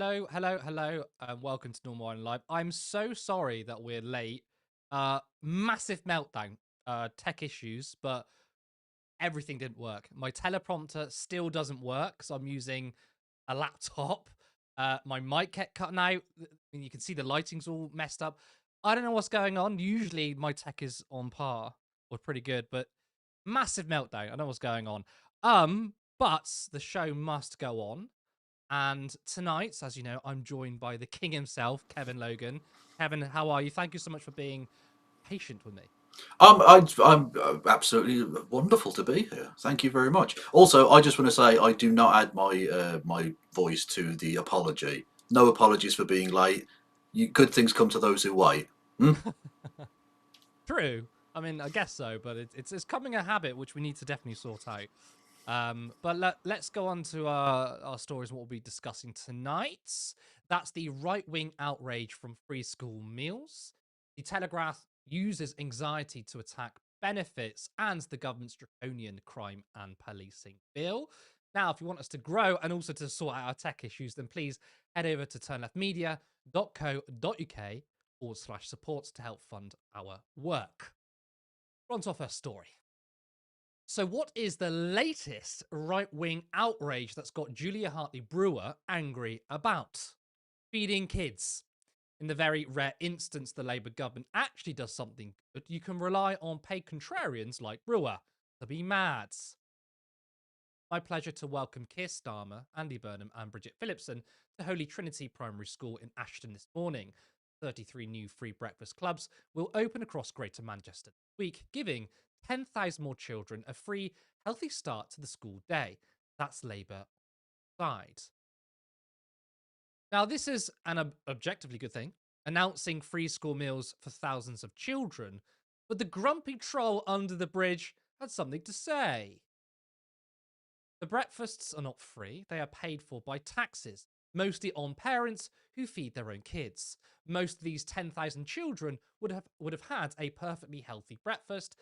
Hello, hello, hello, and welcome to Normal Iron Live. I'm so sorry that we're late. Massive meltdown, tech issues, but everything didn't work. My teleprompter still doesn't work, so I'm using a laptop. My mic kept cutting out, and you can see the lighting's all messed up. I don't know what's going on. Usually my tech is on par or pretty good, but massive meltdown. I don't know what's going on. But the show must go on. And tonight, as you know, I'm joined by the king himself, Kevin Logan. Kevin, how are you? Thank you so much for being patient with me. I'm absolutely wonderful to be here. Thank you very much. Also, I just want to say I do not add my voice to the apology. No apologies for being late. Good things come to those who wait. Hmm? True. I mean, I guess so, but it's coming a habit which we need to definitely sort out. But let's go on to our stories. What we'll be discussing tonight. That's the right wing outrage from free school meals. The Telegraph uses anxiety to attack benefits and the government's draconian crime and policing bill. Now, if you want us to grow and also to sort out our tech issues, then please head over to turnleftmedia.co.uk/support to help fund our work. On to our first story. So, what is the latest right wing outrage that's got Julia Hartley Brewer angry about? Feeding kids. In the very rare instance the Labour government actually does something good, you can rely on paid contrarians like Brewer to be mad. My pleasure to welcome Keir Starmer, Andy Burnham, and Bridget Phillipson to Holy Trinity Primary School in Ashton this morning. 33 new free breakfast clubs will open across Greater Manchester this week, giving 10,000 more children a free, healthy start to the school day. That's Labour side. Now, this is an objectively good thing, announcing free school meals for thousands of children, but the grumpy troll under the bridge had something to say. The breakfasts are not free, they are paid for by taxes, mostly on parents who feed their own kids. Most of these 10,000 children would have had a perfectly healthy breakfast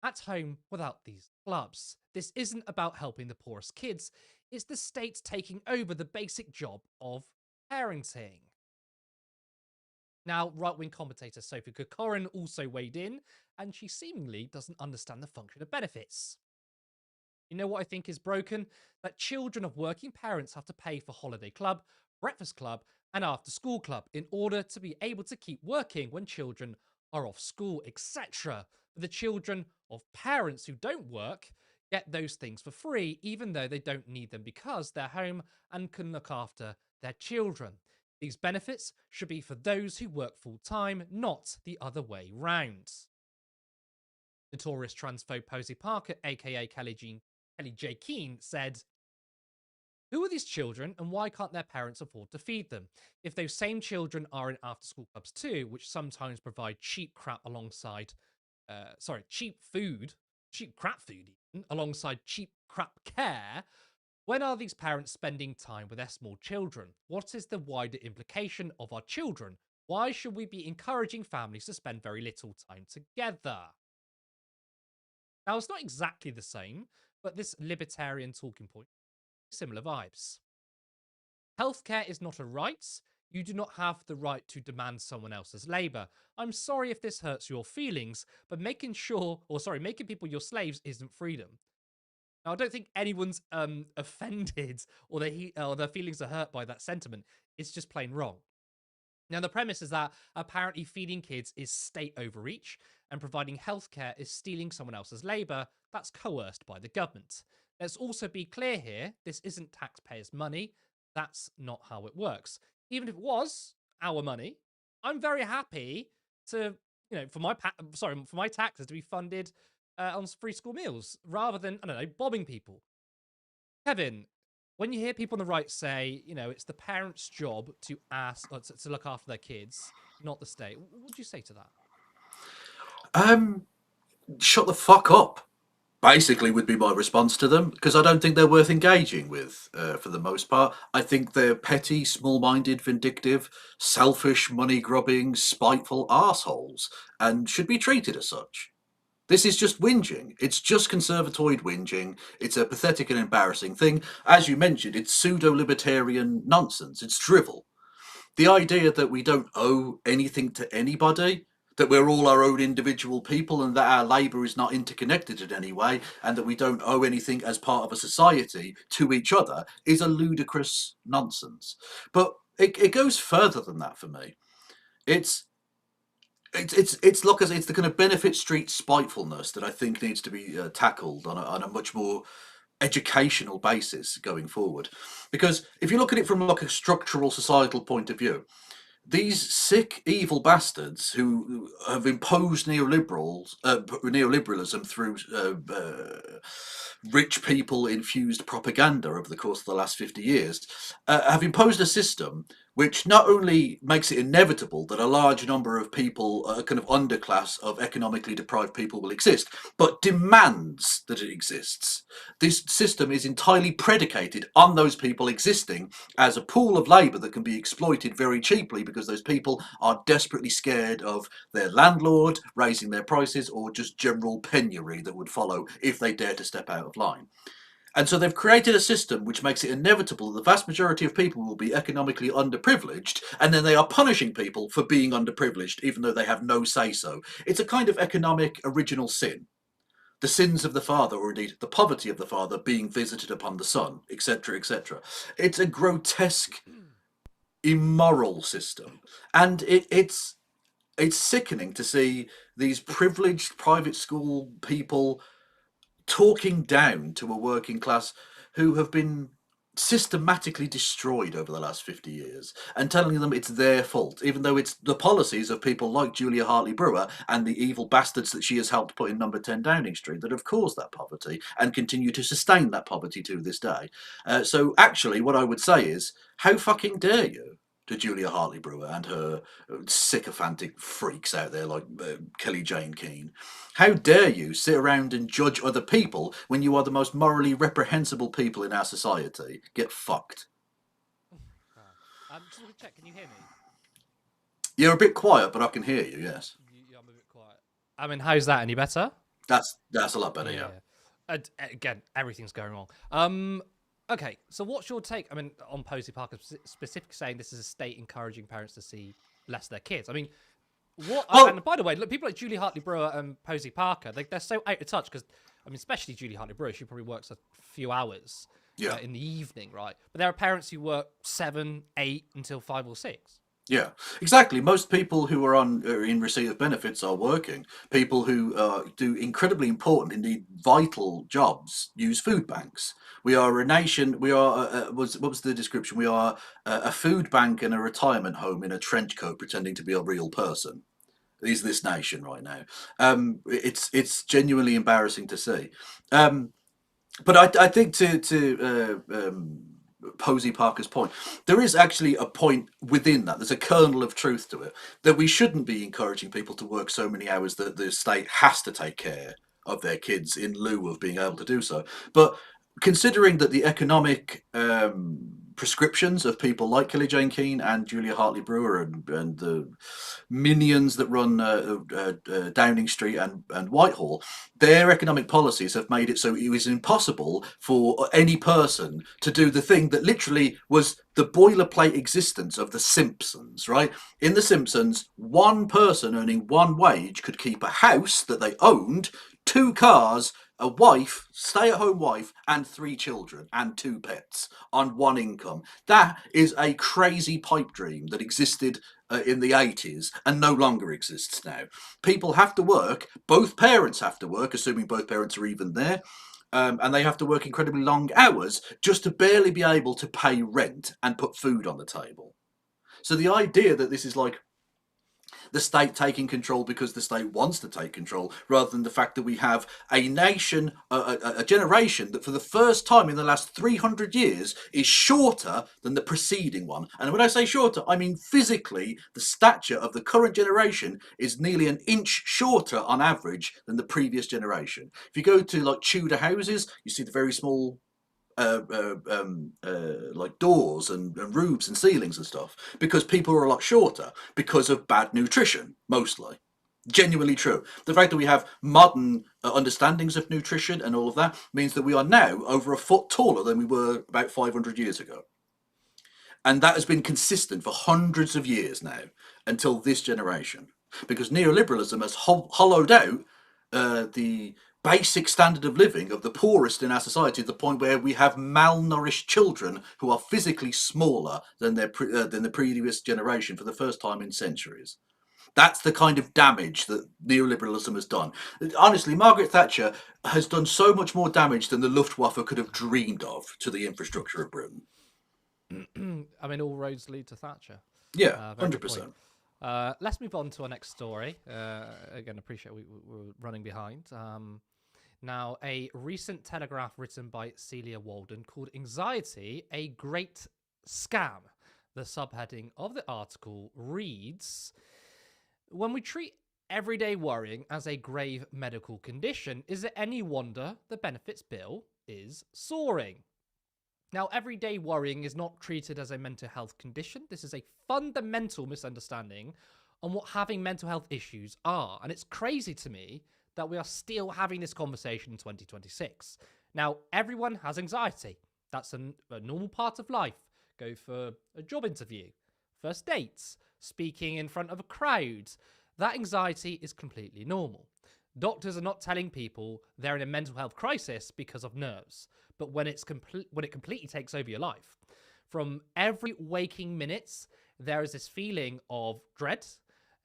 at home without these clubs. This isn't about helping the poorest kids, it's the state taking over the basic job of parenting. Now, right wing commentator Sophie Corcoran also weighed in, and she seemingly doesn't understand the function of benefits. You know what I think is broken? That children of working parents have to pay for holiday club, breakfast club, and after school club in order to be able to keep working when children are off school, etc. But the children of parents who don't work get those things for free, even though they don't need them because they're home and can look after their children. These benefits should be for those who work full time, not the other way round. Notorious transphobe Posey Parker, aka Kelly J. Keane, said, "Who are these children and why can't their parents afford to feed them? If those same children are in after school clubs too, which sometimes provide cheap crap alongside, cheap food, cheap crap food even, alongside cheap crap care, when are these parents spending time with their small children? What is the wider implication of our children? Why should we be encouraging families to spend very little time together?" Now, it's not exactly the same, but this libertarian talking point, similar vibes. Healthcare is not a right. You do not have the right to demand someone else's labor. I'm sorry if this hurts your feelings, but making people your slaves isn't freedom. Now, I don't think anyone's offended or their feelings are hurt by that sentiment. It's just plain wrong. Now, the premise is that apparently feeding kids is state overreach and providing healthcare is stealing someone else's labour that's coerced by the government. Let's also be clear here, this isn't taxpayers' money. That's not how it works. Even if it was our money, I'm very happy to, for my taxes to be funded on free school meals rather than, I don't know, bombing people. Kevin, when you hear people on the right say, it's the parents' job to ask or to look after their kids, not the state, what would you say to that? Um, Shut the fuck up. Basically, would be my response to them because I don't think they're worth engaging with for the most part. I think they're petty, small-minded, vindictive, selfish, money-grubbing, spiteful assholes, and should be treated as such. This is just whinging. It's just conservatoid whinging. It's a pathetic and embarrassing thing. As you mentioned, it's pseudo-libertarian nonsense. It's drivel. The idea that we don't owe anything to anybody, that we're all our own individual people and that our labour is not interconnected in any way, and that we don't owe anything as part of a society to each other is a ludicrous nonsense. But it goes further than that for me. It's it's the kind of benefit street spitefulness that I think needs to be tackled on a much more educational basis going forward. Because if you look at it from like a structural societal point of view, these sick, evil bastards who have imposed neoliberalism through rich people infused propaganda over the course of the last 50 years have imposed a system which not only makes it inevitable that a large number of people, a kind of underclass of economically deprived people, will exist, but demands that it exists. This system is entirely predicated on those people existing as a pool of labour that can be exploited very cheaply because those people are desperately scared of their landlord raising their prices or just general penury that would follow if they dare to step out of line. And so they've created a system which makes it inevitable that the vast majority of people will be economically underprivileged, and then they are punishing people for being underprivileged, even though they have no say so. It's a kind of economic original sin. The sins of the father, or indeed the poverty of the father, being visited upon the son, etc., etc. It's a grotesque, immoral system. And it's sickening to see these privileged private school people talking down to a working class who have been systematically destroyed over the last 50 years and telling them it's their fault, even though it's the policies of people like Julia Hartley Brewer and the evil bastards that she has helped put in number 10 Downing Street that have caused that poverty and continue to sustain that poverty to this day. So actually what I would say is, how fucking dare you, to Julia Hartley Brewer and her sycophantic freaks out there like Kelly Jane Keane. How dare you sit around and judge other people when you are the most morally reprehensible people in our society? Get fucked. Wow. Just want to check. Can you hear me? You're a bit quiet, but I can hear you. Yes, I'm a bit quiet. I mean, how's that? Any better? that's a lot better. Yeah. Yeah. Yeah. And again, everything's going wrong. Okay. So, what's your take? I mean, on Posey Parker specifically saying this is a state encouraging parents to see less of their kids. I mean, what? Well, And by the way, look, people like Julie Hartley Brewer and Posey Parker, they're so out of touch because, I mean, especially Julie Hartley Brewer, she probably works a few hours yeah. in the evening, right? But there are parents who work 7, 8 until 5 or 6. Yeah, exactly. Most people who are in receipt of benefits are working. People who do incredibly important, indeed vital jobs use food banks. We are a nation. We are what was the description? We are a food bank and a retirement home in a trench coat, pretending to be a real person. Is this nation right now? It's genuinely embarrassing to see. Um, but I think to Posey Parker's point, there is actually a point within that. There's a kernel of truth to it that we shouldn't be encouraging people to work so many hours that the state has to take care of their kids in lieu of being able to do so. But considering that the economic prescriptions of people like Kelly Jane Keane and Julia Hartley Brewer and the minions that run Downing Street and Whitehall, their economic policies have made it so it was impossible for any person to do the thing that literally was the boilerplate existence of The Simpsons, right? In The Simpsons, one person earning one wage could keep a house that they owned, 2 cars, a wife, stay-at-home wife, and 3 children and 2 pets on one income. That is a crazy pipe dream that existed in the 80s and no longer exists now. People have to work, both parents have to work, assuming both parents are even there, and they have to work incredibly long hours just to barely be able to pay rent and put food on the table. So the idea that this is like the state taking control because the state wants to take control, rather than the fact that we have a nation, a generation that for the first time in the last 300 years is shorter than the preceding one. And when I say shorter, I mean physically, the stature of the current generation is nearly an inch shorter on average than the previous generation. If you go to like Tudor houses, you see the very small like doors and roofs and ceilings and stuff because people are a lot shorter because of bad nutrition mostly. Genuinely true. The fact that we have modern understandings of nutrition and all of that means that we are now over a foot taller than we were about 500 years ago. And that has been consistent for hundreds of years now until this generation. Because neoliberalism has hollowed out the basic standard of living of the poorest in our society to the point where we have malnourished children who are physically smaller than than the previous generation for the first time in centuries. That's the kind of damage that neoliberalism has done. Honestly, Margaret Thatcher has done so much more damage than the Luftwaffe could have dreamed of to the infrastructure of Britain. I mean, all roads lead to Thatcher. Yeah, Very good point. 100%. Let's move on to our next story. Again, appreciate we're running behind. Now, a recent Telegraph written by Celia Walden called Anxiety a Great Scam. The subheading of the article reads, when we treat everyday worrying as a grave medical condition, is it any wonder the benefits bill is soaring? Now, everyday worrying is not treated as a mental health condition. This is a fundamental misunderstanding on what having mental health issues are. And it's crazy to me that we are still having this conversation in 2026. Now, everyone has anxiety. That's a normal part of life. Go for a job interview, first dates, speaking in front of a crowd. That anxiety is completely normal. Doctors are not telling people they're in a mental health crisis because of nerves, but when it completely takes over your life. From every waking minutes, there is this feeling of dread,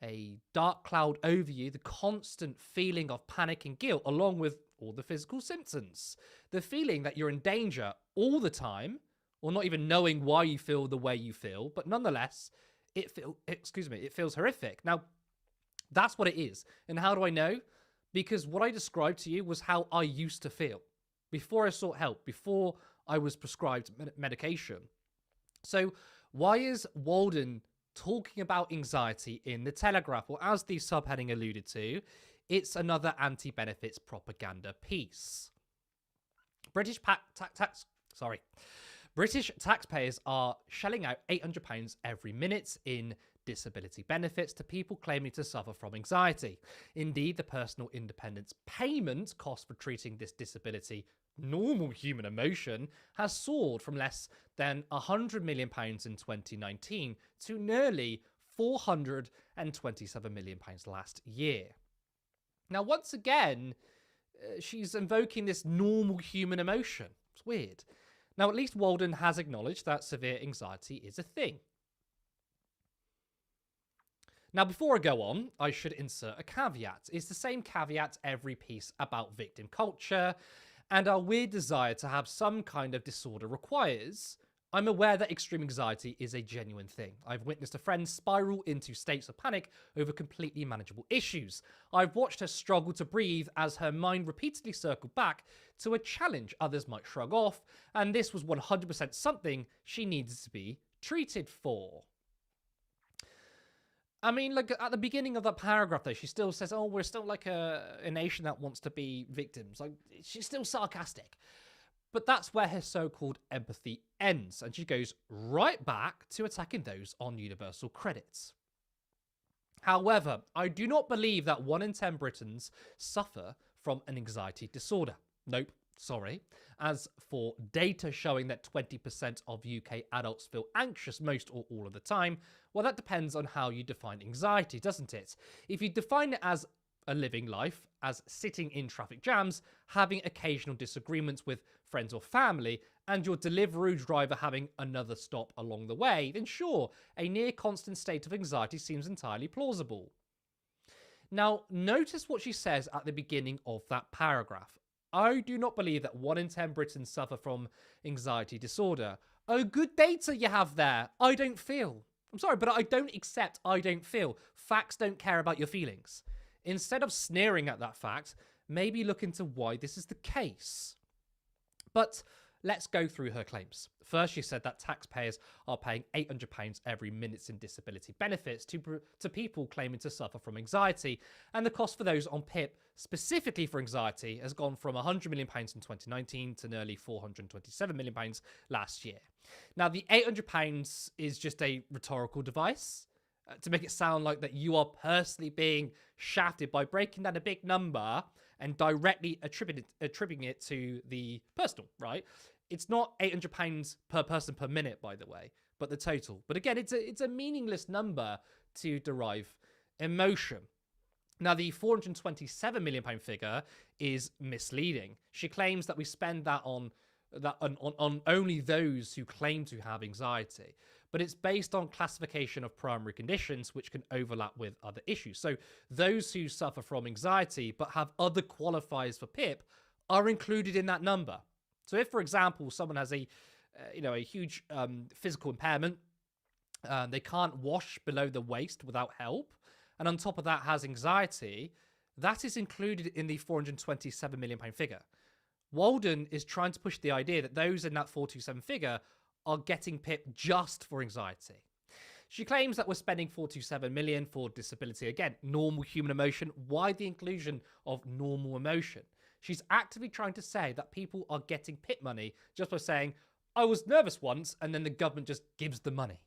a dark cloud over you, the constant feeling of panic and guilt, along with all the physical symptoms. The feeling that you're in danger all the time, or not even knowing why you feel the way you feel, but nonetheless, it feels horrific. Now, that's what it is. And how do I know? Because what I described to you was how I used to feel before I sought help, before I was prescribed medication. So why is Walden talking about anxiety in the Telegraph? Well, as the subheading alluded to, it's another anti-benefits propaganda piece. British taxpayers are shelling out £800 every minute in disability benefits to people claiming to suffer from anxiety. Indeed, the personal independence payment cost for treating this disability, normal human emotion, has soared from less than £100 million in 2019 to nearly £427 million last year. Now, once again, she's invoking this normal human emotion. It's weird. Now, at least Walden has acknowledged that severe anxiety is a thing. Now, before I go on, I should insert a caveat. It's the same caveat every piece about victim culture and our weird desire to have some kind of disorder requires. I'm aware that extreme anxiety is a genuine thing. I've witnessed a friend spiral into states of panic over completely manageable issues. I've watched her struggle to breathe as her mind repeatedly circled back to a challenge others might shrug off, and this was 100% something she needed to be treated for. I mean, like at the beginning of that paragraph, though, she still says, "Oh, we're still like a nation that wants to be victims." Like she's still sarcastic, but that's where her so-called empathy ends, and she goes right back to attacking those on universal credits. However, I do not believe that 1 in 10 Britons suffer from an anxiety disorder. Nope. Sorry. As for data showing that 20% of UK adults feel anxious most or all of the time, well, that depends on how you define anxiety, doesn't it? If you define it as a living life, as sitting in traffic jams, having occasional disagreements with friends or family, and your delivery driver having another stop along the way, then sure, a near constant state of anxiety seems entirely plausible. Now, notice what she says at the beginning of that paragraph. I do not believe that 1 in 10 Britons suffer from anxiety disorder. Oh, good data you have there. I don't feel. I'm sorry, but I don't accept I don't feel. Facts don't care about your feelings. Instead of sneering at that fact, maybe look into why this is the case. But let's go through her claims. First, she said that taxpayers are paying £800 every minute in disability benefits to people claiming to suffer from anxiety, and the cost for those on PIP specifically for anxiety has gone from £100 million in 2019 to nearly £427 million last year. Now, the £800 is just a rhetorical device. to make it sound like that you are personally being shafted by breaking down a big number and directly attributing it to the personal, right? It's not £800 per person per minute, by the way, but the total. But again, it's a meaningless number to derive emotion. Now, the £427 million figure is misleading. She claims that we spend that on only those who claim to have anxiety, but it's based on classification of primary conditions which can overlap with other issues. So those who suffer from anxiety but have other qualifiers for PIP are included in that number. So if, for example, someone has a huge physical impairment, they can't wash below the waist without help, and on top of that has anxiety, that is included in the £427 million figure. Walden is trying to push the idea that those in that 427 figure are getting PIP just for anxiety. She claims that we're spending 427 million for disability. Again, normal human emotion. Why the inclusion of normal emotion? She's actively trying to say that people are getting PIP money just by saying, I was nervous once, and then the government just gives the money.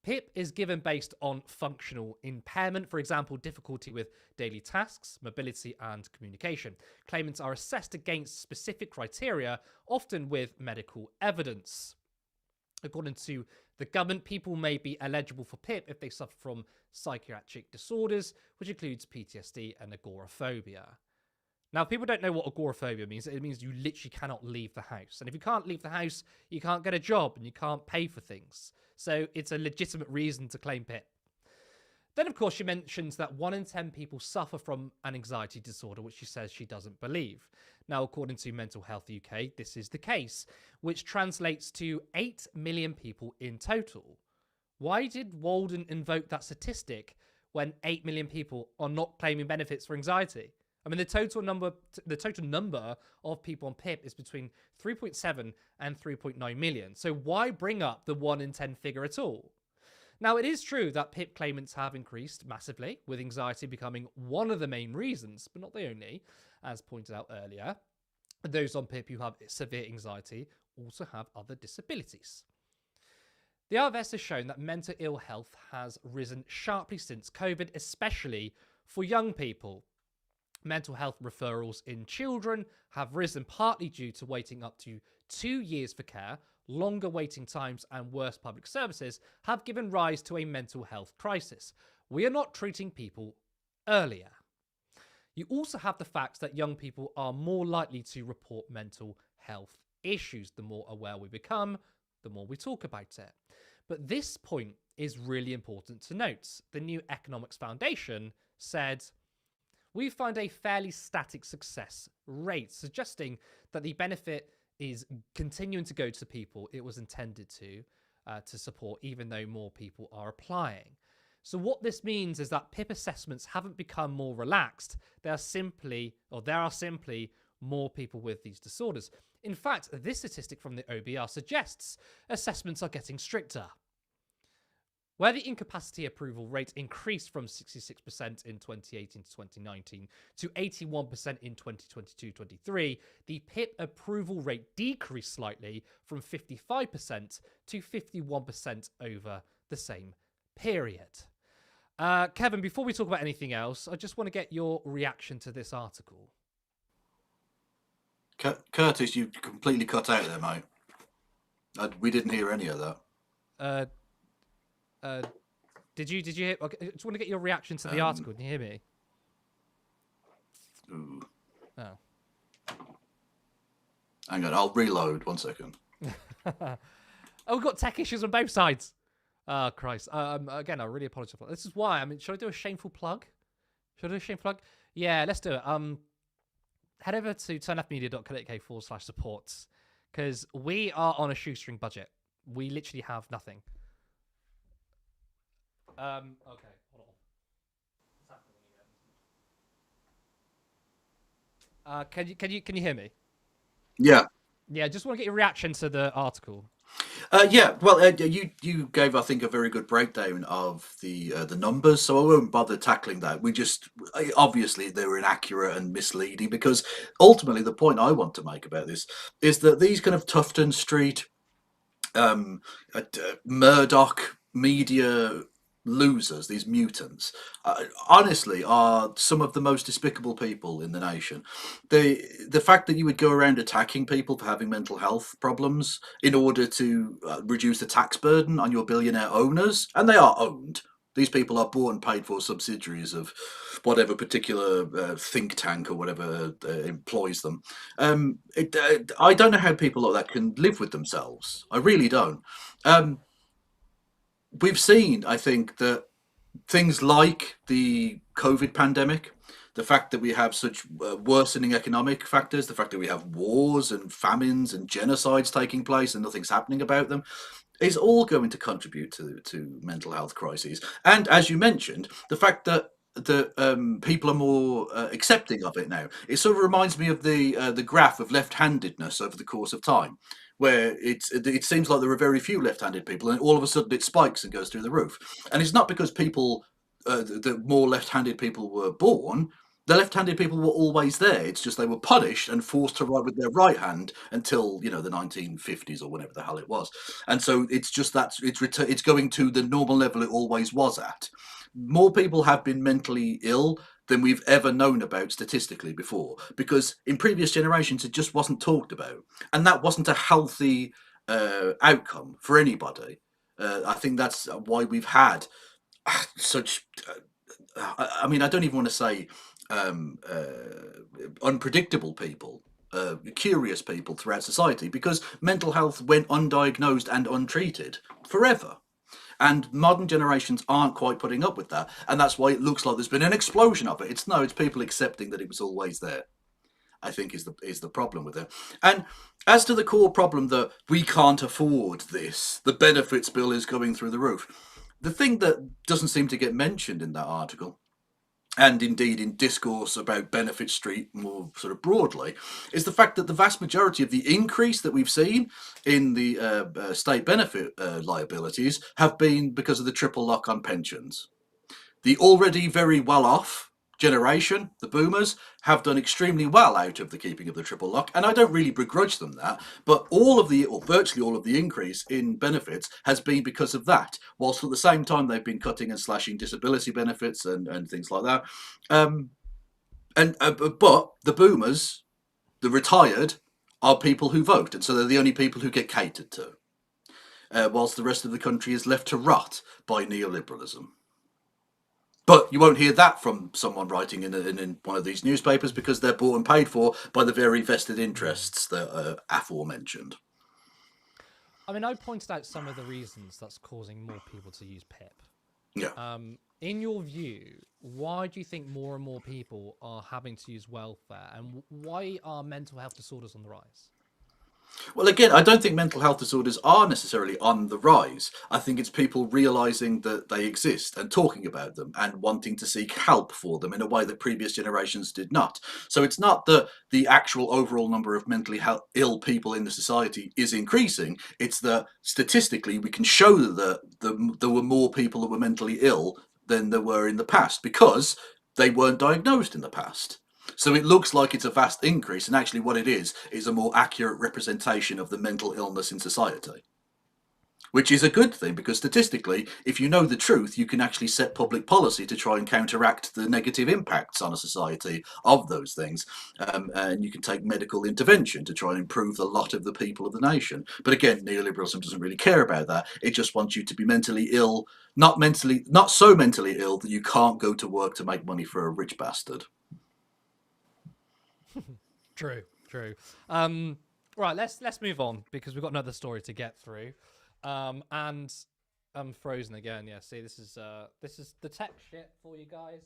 PIP is given based on functional impairment, for example, difficulty with daily tasks, mobility, and communication. Claimants are assessed against specific criteria, often with medical evidence. According to the government, people may be eligible for PIP if they suffer from psychiatric disorders, which includes PTSD and agoraphobia. Now, if people don't know what agoraphobia means, it means you literally cannot leave the house. And if you can't leave the house, you can't get a job and you can't pay for things. So it's a legitimate reason to claim PIP. Then, of course, she mentions that 1 in 10 people suffer from an anxiety disorder, which she says she doesn't believe. Now, according to Mental Health UK, this is the case, which translates to 8 million people in total. Why did Walden invoke that statistic when 8 million people are not claiming benefits for anxiety? I mean, the total number of people on PIP is between 3.7 and 3.9 million. So why bring up the 1 in 10 figure at all? Now, it is true that PIP claimants have increased massively, with anxiety becoming one of the main reasons, but not the only, as pointed out earlier. Those on PIP who have severe anxiety also have other disabilities. The RFS has shown that mental ill health has risen sharply since COVID, especially for young people. Mental health referrals in children have risen partly due to waiting up to 2 years for care. Longer waiting times and worse public services have given rise to a mental health crisis. We are not treating people earlier. You also have the fact that young people are more likely to report mental health issues. The more aware we become, the more we talk about it. But this point is really important to note. The New Economics Foundation said, we find a fairly static success rate, suggesting that the benefit is continuing to go to people it was intended to support, even though more people are applying. So what this means is that PIP assessments haven't become more relaxed. There are simply more people with these disorders. In fact, this statistic from the OBR suggests assessments are getting stricter. Where the incapacity approval rate increased from 66% in 2018 to 2019 to 81% in 2022-23, the PIP approval rate decreased slightly from 55% to 51% over the same period. Kevin, before we talk about anything else, I just want to get your reaction to this article. Curtis, you completely cut out there, mate. We didn't hear any of that. Did you hear? Okay, I just want to get your reaction to the article. Can you hear me? Ooh. Oh. Hang on, I'll reload. 1 second. Oh, we've got tech issues on both sides. Oh, Christ. Again, I really apologize for that. This is why. I mean, should I do a shameful plug? Yeah, let's do it. Head over to turnleftmedia.co.uk/supports because we are on a shoestring budget. We literally have nothing. Okay, hold on. What's happening again? Can you hear me? Yeah. Yeah, just want to get your reaction to the article. Yeah, well, you gave, I think, a very good breakdown of the numbers, so I won't bother tackling that. Obviously they were inaccurate and misleading, because ultimately the point I want to make about this is that these kind of Tufton Street, Murdoch media losers, these mutants, honestly, are some of the most despicable people in the nation. The fact that you would go around attacking people for having mental health problems in order to reduce the tax burden on your billionaire owners, and they are owned. These people are bought and paid for subsidiaries of whatever particular think tank or whatever employs them. I don't know how people like that can live with themselves. I really don't. Um, we've seen, I think, that things like the COVID pandemic, the fact that we have such worsening economic factors, the fact that we have wars and famines and genocides taking place and nothing's happening about them, is all going to contribute to mental health crises. And as you mentioned, the fact that people are more accepting of it now. It sort of reminds me of the graph of left-handedness over the course of time, where it seems like there are very few left-handed people, and all of a sudden it spikes and goes through the roof. And it's not because people, the more left-handed people were born. The left-handed people were always there. It's just they were punished and forced to write with their right hand until the 1950s or whenever the hell it was. And so it's just that it's going to the normal level it always was at. More people have been mentally ill than we've ever known about statistically before, because in previous generations it just wasn't talked about, and that wasn't a healthy outcome for anybody. I think that's why we've had such. I mean, I don't even want to say unpredictable people, curious people throughout society, because mental health went undiagnosed and untreated forever. And modern generations aren't quite putting up with that. And that's why it looks like there's been an explosion of it. It's people accepting that it was always there, I think is the problem with it. And as to the core problem that we can't afford this, the benefits bill is going through the roof. The thing that doesn't seem to get mentioned in that article, and indeed in discourse about Benefit Street more sort of broadly, is the fact that the vast majority of the increase that we've seen in the state benefit liabilities have been because of the triple lock on pensions. The already very well off generation, the boomers, have done extremely well out of the keeping of the triple lock, and I don't really begrudge them that, but or virtually all of the increase in benefits has been because of that, whilst at the same time they've been cutting and slashing disability benefits and things like that. Um, but the boomers, the retired, are people who vote, and so they're the only people who get catered to, whilst the rest of the country is left to rot by neoliberalism. But you won't hear that from someone writing in one of these newspapers, because they're bought and paid for by the very vested interests that are aforementioned. I mean, I pointed out some of the reasons that's causing more people to use PIP. Yeah. In your view, why do you think more and more people are having to use welfare, and why are mental health disorders on the rise? Well, again, I don't think mental health disorders are necessarily on the rise. I think it's people realizing that they exist and talking about them and wanting to seek help for them in a way that previous generations did not. So it's not that the actual overall number of mentally ill people in the society is increasing. It's that statistically we can show that there were more people that were mentally ill than there were in the past, because they weren't diagnosed in the past. So it looks like it's a vast increase, and actually what it is a more accurate representation of the mental illness in society. Which is a good thing, because statistically, if you know the truth, you can actually set public policy to try and counteract the negative impacts on a society of those things. And you can take medical intervention to try and improve the lot of the people of the nation. But again, neoliberalism doesn't really care about that. It just wants you to be mentally ill, not so mentally ill that you can't go to work to make money for a rich bastard. True, true. Right, let's move on, because we've got another story to get through. And I'm frozen again. Yeah, see, this is the tech shit for you guys.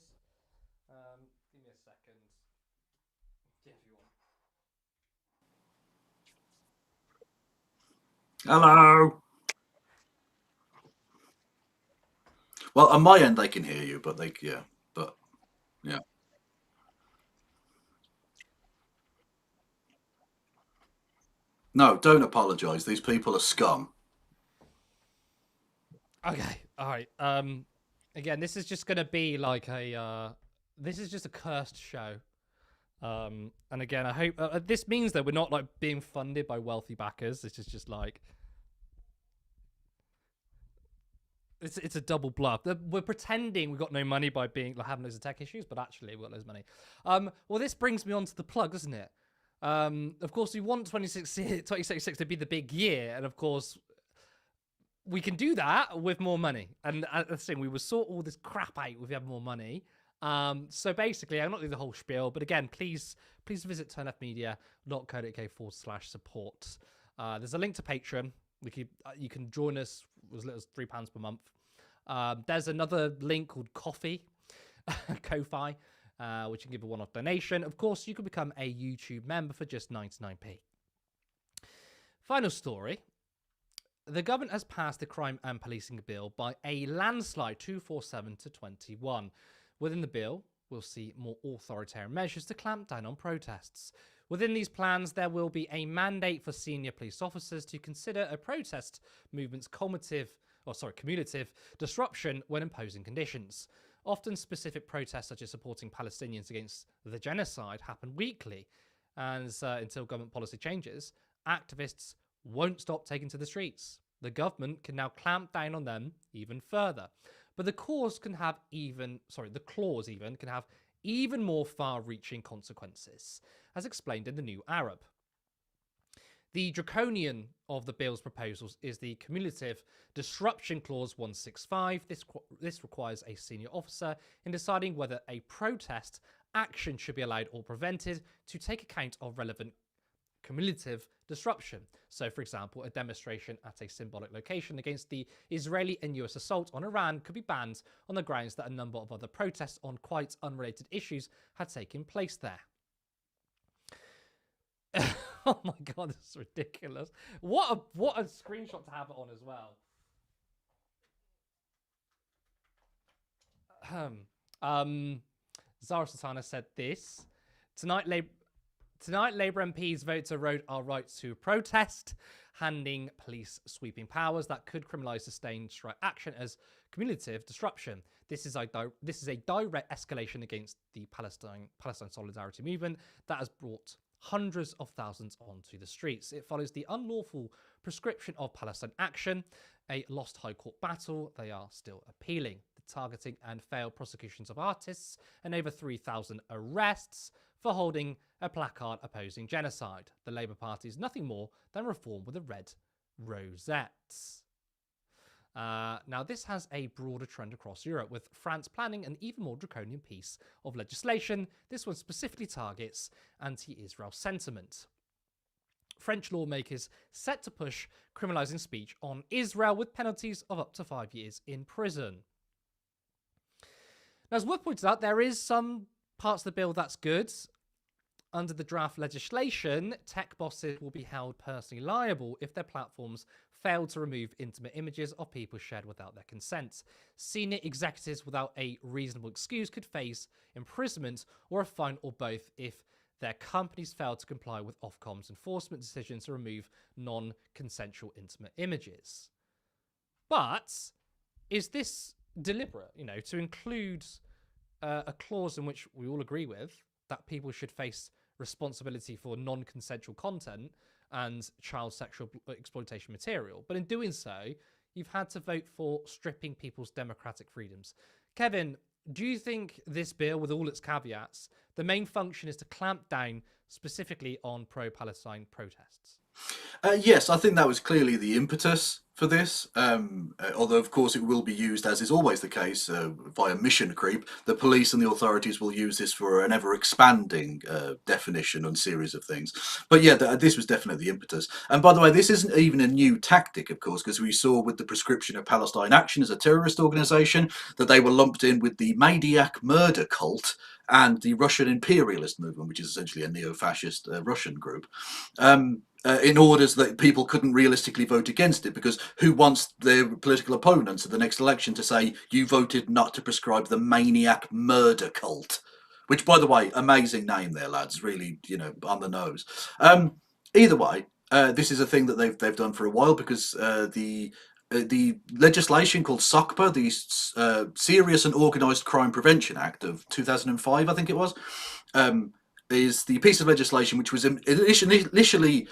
Give me a second. Yeah, if you want. Hello. Well, on my end they can hear you, but but yeah. No, don't apologise. These people are scum. Okay, all right. Again, this is just gonna be like this is just a cursed show. And again, I hope this means that we're not like being funded by wealthy backers. This is just like It's a double bluff. We're pretending we got no money by being like having loads of tech issues, but actually we got loads of money. Well, this brings me on to the plug, doesn't it? Of course, we want 2066 to be the big year, and of course, we can do that with more money. And the thing, we will sort all this crap out if we have more money. So basically, I'm not doing the whole spiel, but again, please visit turnleftmedia.co.uk/support. There's a link to Patreon. You can join us as little as £3 per month. There's another link called Coffee, Ko-Fi, which you can give a one-off donation. Of course, you can become a YouTube member for just 99p. Final story. The government has passed the crime and policing bill by a landslide, 247 to 21. Within the bill, we'll see more authoritarian measures to clamp down on protests. Within these plans, there will be a mandate for senior police officers to consider a protest movement's cumulative disruption when imposing conditions. Often specific protests such as supporting Palestinians against the genocide happen weekly, and until government policy changes, activists won't stop taking to the streets. The government can now clamp down on them even further. But the clause can have even more far-reaching consequences, as explained in the New Arab. The draconian of the bill's proposals is the Cumulative Disruption Clause 165. This requires a senior officer in deciding whether a protest action should be allowed or prevented to take account of relevant cumulative disruption. So, for example, a demonstration at a symbolic location against the Israeli and US assault on Iran could be banned on the grounds that a number of other protests on quite unrelated issues had taken place there. Oh my god, this is ridiculous. What a screenshot to have it on as well. Zara Sultana said this. Tonight, Labour MPs vote to erode our rights to protest, handing police sweeping powers that could criminalise sustained strike action as cumulative disruption. This is a direct escalation against the Palestine solidarity movement that has brought hundreds of thousands onto the streets. It follows the unlawful prescription of Palestine action, a lost High Court battle they are still appealing, the targeting and failed prosecutions of artists, and over 3,000 arrests for holding a placard opposing genocide. The Labour Party is nothing more than reform with a red rosette. Now, this has a broader trend across Europe, with France planning an even more draconian piece of legislation. This one specifically targets anti-Israel sentiment. French lawmakers set to push criminalising speech on Israel with penalties of up to 5 years in prison. Now, as Wood pointed out, there is some parts of the bill that's good. Under the draft legislation, tech bosses will be held personally liable if their platforms fail to remove intimate images of people shared without their consent. Senior executives without a reasonable excuse could face imprisonment or a fine or both if their companies fail to comply with Ofcom's enforcement decisions to remove non-consensual intimate images. But is this deliberate, to include a clause in which we all agree with that people should face responsibility for non-consensual content and child sexual exploitation material? But in doing so, you've had to vote for stripping people's democratic freedoms. Kevin, do you think this bill, with all its caveats, the main function is to clamp down specifically on pro-Palestine protests? Yes, I think that was clearly the impetus for this. Although, of course, it will be used, as is always the case, via mission creep. The police and the authorities will use this for an ever-expanding definition and series of things. But yeah, this was definitely the impetus. And by the way, this isn't even a new tactic, of course, because we saw with the prescription of Palestine Action as a terrorist organisation that they were lumped in with the Maniac murder cult and the Russian imperialist movement, which is essentially a neo-fascist Russian group. In orders that people couldn't realistically vote against it, because who wants their political opponents at the next election to say, you voted not to prescribe the Maniac murder cult? Which, by the way, amazing name there, lads, really, on the nose. Either way, this is a thing that they've done for a while, because the legislation called SOCPA, the Serious and Organised Crime Prevention Act of 2005, I think it was, is the piece of legislation which was initially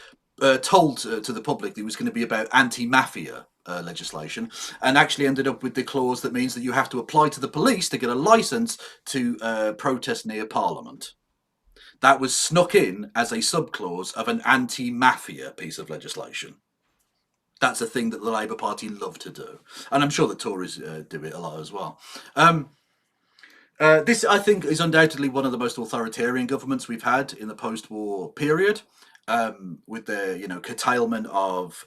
told to the public that it was going to be about anti-mafia legislation, and actually ended up with the clause that means that you have to apply to the police to get a license to protest near Parliament. That was snuck in as a subclause of an anti-mafia piece of legislation. That's a thing that the Labour Party love to do, and I'm sure the Tories do it a lot as well. This, I think, is undoubtedly one of the most authoritarian governments we've had in the post-war period, with their, curtailment of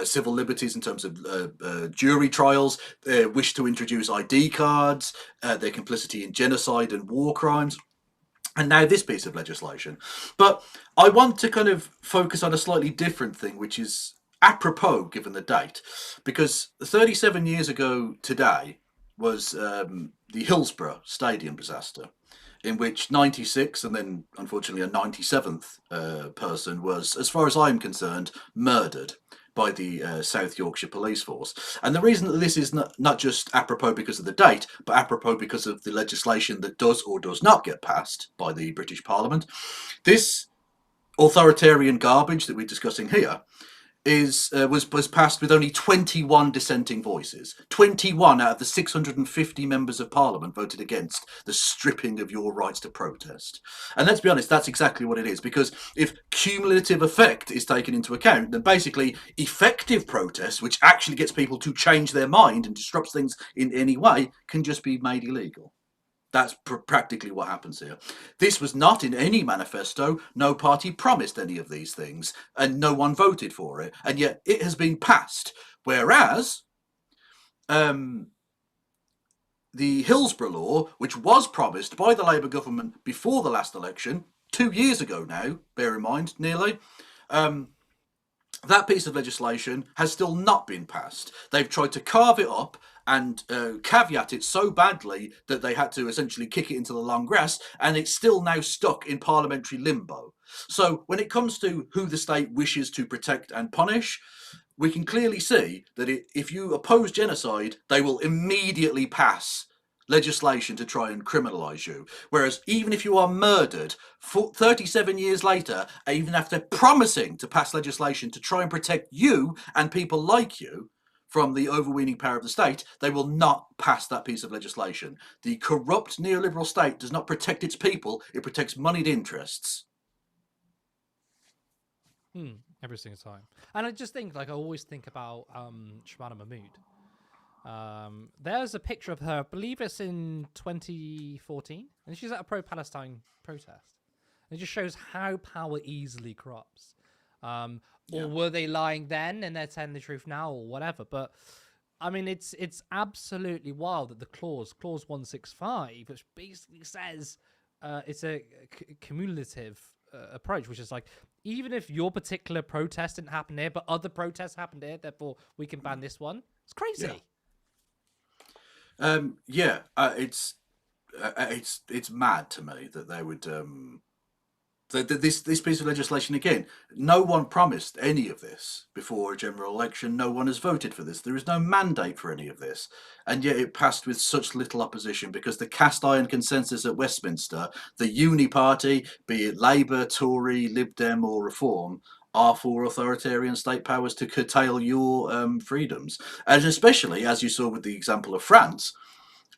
civil liberties in terms of jury trials, their wish to introduce ID cards, their complicity in genocide and war crimes, and now this piece of legislation. But I want to kind of focus on a slightly different thing, which is apropos given the date, because 37 years ago today was the Hillsborough Stadium disaster, in which 96 and then unfortunately a 97th person was, as far as I'm concerned, murdered by the South Yorkshire Police Force. And the reason that this is not just apropos because of the date, but apropos because of the legislation that does or does not get passed by the British Parliament, this authoritarian garbage that we're discussing here was passed with only 21 dissenting voices. 21 out of the 650 members of Parliament voted against the stripping of your rights to protest. And let's be honest, that's exactly what it is, because if cumulative effect is taken into account, then basically effective protest, which actually gets people to change their mind and disrupts things in any way, can just be made illegal. That's practically what happens here. This was not in any manifesto. No party promised any of these things, and no one voted for it. And yet it has been passed. Whereas the Hillsborough Law, which was promised by the Labour government before the last election, 2 years ago now, bear in mind, nearly, that piece of legislation has still not been passed. They've tried to carve it up and caveat it so badly that they had to essentially kick it into the long grass, and it's still now stuck in parliamentary limbo. So when it comes to who the state wishes to protect and punish, we can clearly see that if you oppose genocide, they will immediately pass legislation to try and criminalise you. Whereas even if you are murdered 37 years later, even after promising to pass legislation to try and protect you and people like you from the overweening power of the state, they will not pass that piece of legislation. The corrupt neoliberal state does not protect its people, it protects moneyed interests. Every single time. And I just think, I always think about Shamana Mahmood. There's a picture of her, I believe it's in 2014, and she's at a pro-Palestine protest. It just shows how power easily corrupts. Or were they lying then and they're telling the truth now, or whatever? But I mean, it's absolutely wild that the clause 165, which basically says it's a cumulative approach, which is even if your particular protest didn't happen here, but other protests happened here, therefore we can ban this one. It's crazy. It's mad to me that they would. This piece of legislation, again, no one promised any of this before a general election. No one has voted for this. There is no mandate for any of this. And yet it passed with such little opposition because the cast iron consensus at Westminster, the uni party, be it Labour, Tory, Lib Dem or Reform, are for authoritarian state powers to curtail your freedoms. And especially, as you saw with the example of France,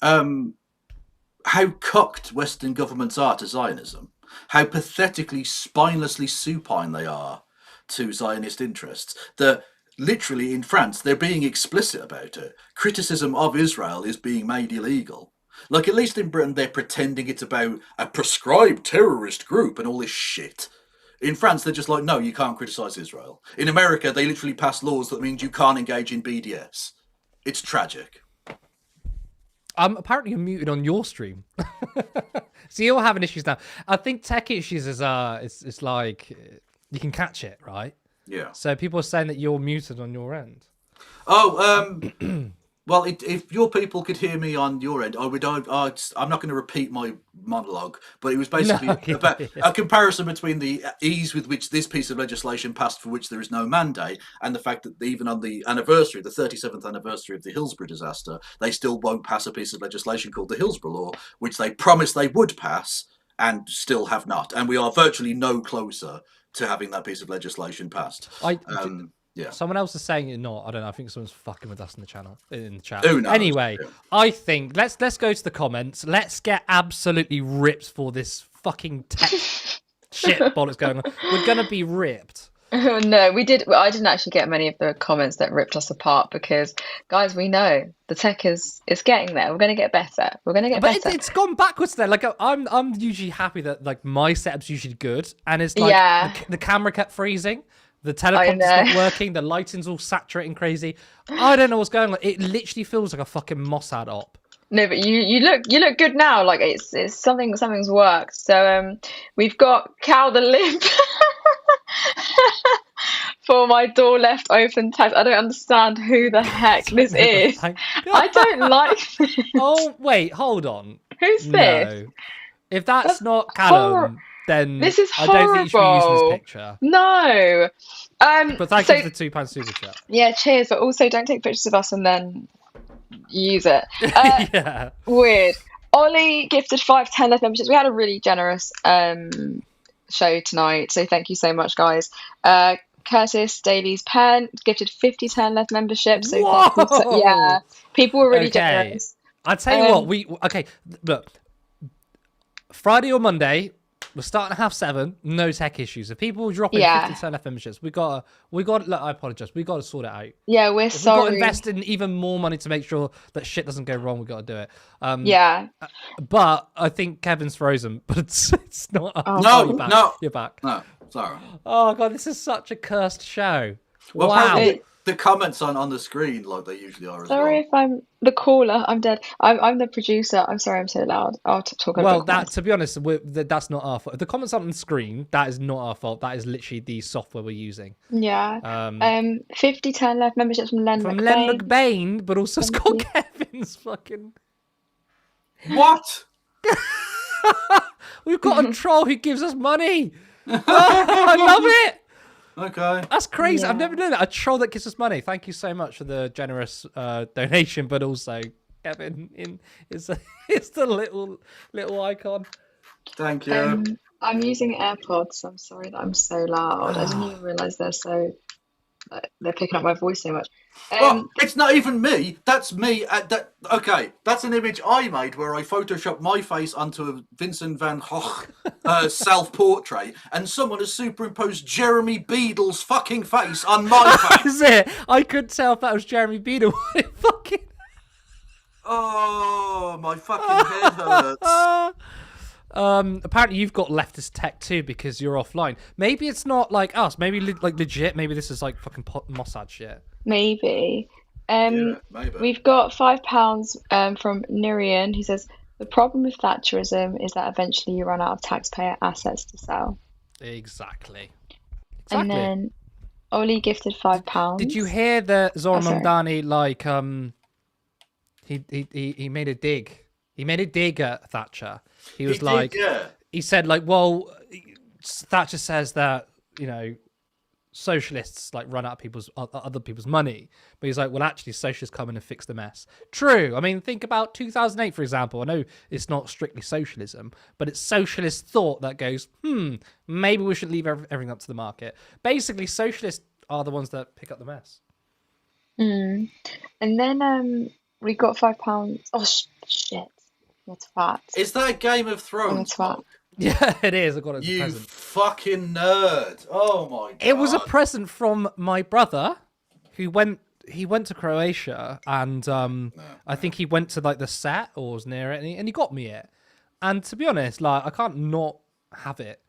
how cocked Western governments are to Zionism. How pathetically, spinelessly supine they are to Zionist interests. That literally in France, they're being explicit about it. Criticism of Israel is being made illegal. At least in Britain, they're pretending it's about a prescribed terrorist group and all this shit. In France, they're just no, you can't criticize Israel. In America, they literally pass laws that means you can't engage in BDS. It's tragic. Apparently you're muted on your stream. So you're having issues now. I think tech issues is it's you can catch it, right? Yeah. So people are saying that you're muted on your end. Oh, well, if your people could hear me on your end, I'm not going to repeat my monologue, but it was basically about a comparison between the ease with which this piece of legislation passed, for which there is no mandate, and the fact that even on the anniversary, the 37th anniversary of the Hillsborough disaster, they still won't pass a piece of legislation called the Hillsborough Law, which they promised they would pass and still have not. And we are virtually no closer to having that piece of legislation passed. Yeah. Someone else is saying it not. I don't know. I think someone's fucking with us in the channel, in the chat. Who knows? Anyway, Yeah. I think let's go to the comments. Let's get absolutely ripped for this fucking tech shit bollocks going on. We're gonna be ripped. No, we did. I didn't actually get many of the comments that ripped us apart because, guys, we know the tech is getting there. We're going to get better. We're going to get But better. it's gone backwards there. Like I'm usually happy that like my setup's usually good, and it's like the camera kept freezing, the teleprompter's not working, the lighting's all saturating crazy. I don't know what's going on. It literally feels like a fucking Mossad op. No, but you look good now. Like it's something's worked. So we've got Cow the Limp. For my door left open text. I don't understand who the heck this is. I don't like this. Oh, wait, hold on. Who's this? If that's not Callum, then this is I don't think you should be using this horrible. picture. No. But thank you for the £2 super chat. Yeah, cheers. But also don't take pictures of us and then use it. Yeah. Weird. Ollie gifted 5 10 memberships. We had a really generous show tonight, so thank you so much, guys. Curtis Daly's pen gifted 50 10 left memberships. So yeah, people were really generous. I'll tell you what, okay, look, Friday or Monday, we're starting at 7:30, no tech issues. If people are dropping 50 10 left memberships, we got look, I apologize, we got to sort it out. Yeah, we're sorry. We've got to invest in even more money to make sure that shit doesn't go wrong. We've got to do it. Yeah. But I think Kevin's frozen, but it's not. No, you're back. no. You're back. No, sorry. Oh, God, this is such a cursed show. Well, wow. The comments on the screen, like they usually are as well. Sorry if I'm the caller. I'm dead. I'm the producer. I'm sorry I'm so loud. I'll talk over Well, to be honest, that's not our fault. If the comments on the screen, that is not our fault. That is literally the software we're using. Yeah. 50 10 left memberships from Len From McBain. Len McBain, but also Scott Kevin's fucking... What? We've got a troll who gives us money. Oh, I love it. Okay. That's crazy. Yeah. I've never known that. A troll that gives us money. Thank you so much for the generous donation, but also Kevin is the little icon. Thank you. I'm using AirPods. I'm sorry that I'm so loud. I didn't even realise they're picking up my voice so much. Well, it's not even me. That's me. Okay, that's an image I made where I photoshopped my face onto a Vincent van Gogh self-portrait, and someone has superimposed Jeremy Beadle's fucking face on my face. Is it? I couldn't tell if that was Jeremy Beadle. Fucking. Oh, my fucking head hurts. Apparently you've got leftist tech too because you're offline. Maybe it's not like us. Maybe like legit. Maybe this is like fucking Mossad shit. Maybe. Yeah, maybe. We've got £5 from Nurian, who says the problem with Thatcherism is that eventually you run out of taxpayer assets to sell. Exactly. And then Ollie gifted £5. Did you hear that Zoran Mamdani he made a dig? He made a dig at Thatcher. He was he said like, well, Thatcher says that, you know, socialists like run out of other people's money, but he's like, well, actually socialists come in and fix the mess. True. I mean, think about 2008, for example. I know it's not strictly socialism, but it's socialist thought that goes, maybe we should leave everything up to the market. Basically, socialists are the ones that pick up the mess. And then we got £5. Oh shit! What's that? Is that Game of Thrones? What's that? Yeah, it is. I got it as a You present. fucking nerd! Oh my god! It was a present from my brother, who went to Croatia, and I think he went to like the set or was near it, and he got me it. And to be honest, like I can't not have it.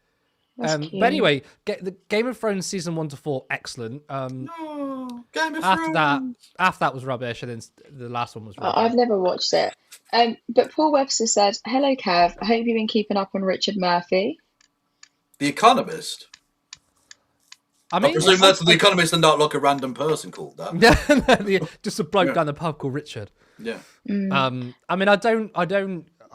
That's cute. But anyway, the Game of Thrones season 1 to 4, excellent. No, Game of After Thrones. that was rubbish, and then the last one was rubbish. I've never watched it. But Paul Webster said, "Hello, Kev. I hope you've been keeping up on Richard Murphy." The Economist. I mean, presume that's The Economist and not like a random person called that. just a bloke down the pub called Richard. Yeah. I mean,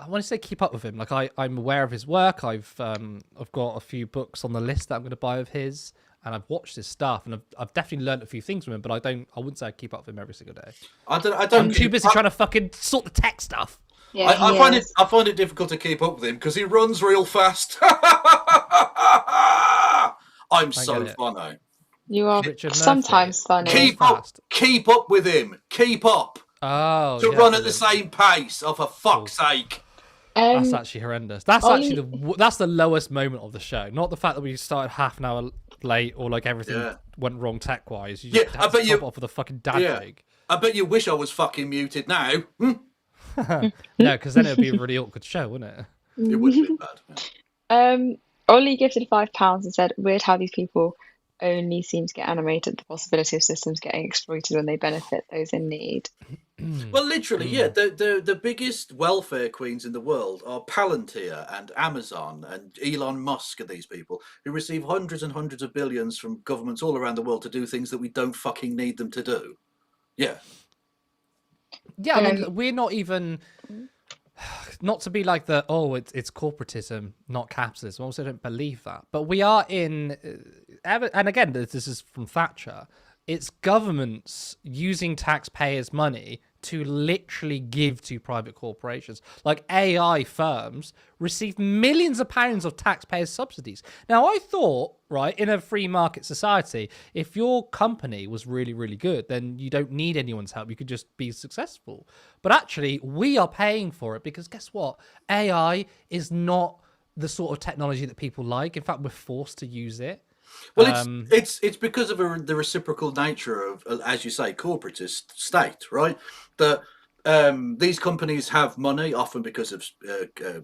I want to say keep up with him. Like I'm aware of his work. I've got a few books on the list that I'm going to buy of his, and I've watched his stuff, and I've definitely learned a few things from him. But I wouldn't say I keep up with him every single day. I'm too busy trying to fucking sort the tech stuff. Yeah, I find it difficult to keep up with him because he runs real fast. I'm I so get it. funny. You are Richard sometimes Murphy. funny. Keep up with him. Keep up Oh, to yeah, run at the brilliant. same pace. Oh, for fuck's sake! That's Um, actually horrendous. That's Ollie, actually that's the lowest moment of the show. Not the fact that we started half an hour late or like everything Yeah, went wrong tech wise. You yeah. just had to top off with a fucking dad joke. I bet you wish I was fucking muted now. No, because then it would be a really awkward show, wouldn't it? It would have been bad. Ollie gifted £5 and said, "Weird how these people only seem to get animated at the possibility of systems getting exploited when they benefit those in need." Well, literally, yeah. The biggest welfare queens in the world are Palantir and Amazon and Elon Musk and these people who receive hundreds and hundreds of billions from governments all around the world to do things that we don't fucking need them to do. Yeah. Yeah, I mean, we're not even. Not to be like it's corporatism, not capitalism. I also don't believe that. But we are in, and again, this is from Thatcher. It's governments using taxpayers' money to literally give to private corporations. Like AI firms receive millions of pounds of taxpayers' subsidies. Now, I thought, right, in a free market society, if your company was really, really good, then you don't need anyone's help. You could just be successful. But actually, we are paying for it because guess what? AI is not the sort of technology that people like. In fact, we're forced to use it. Well, it's because of the reciprocal nature of, as you say, corporatist state, right? That these companies have money, often because of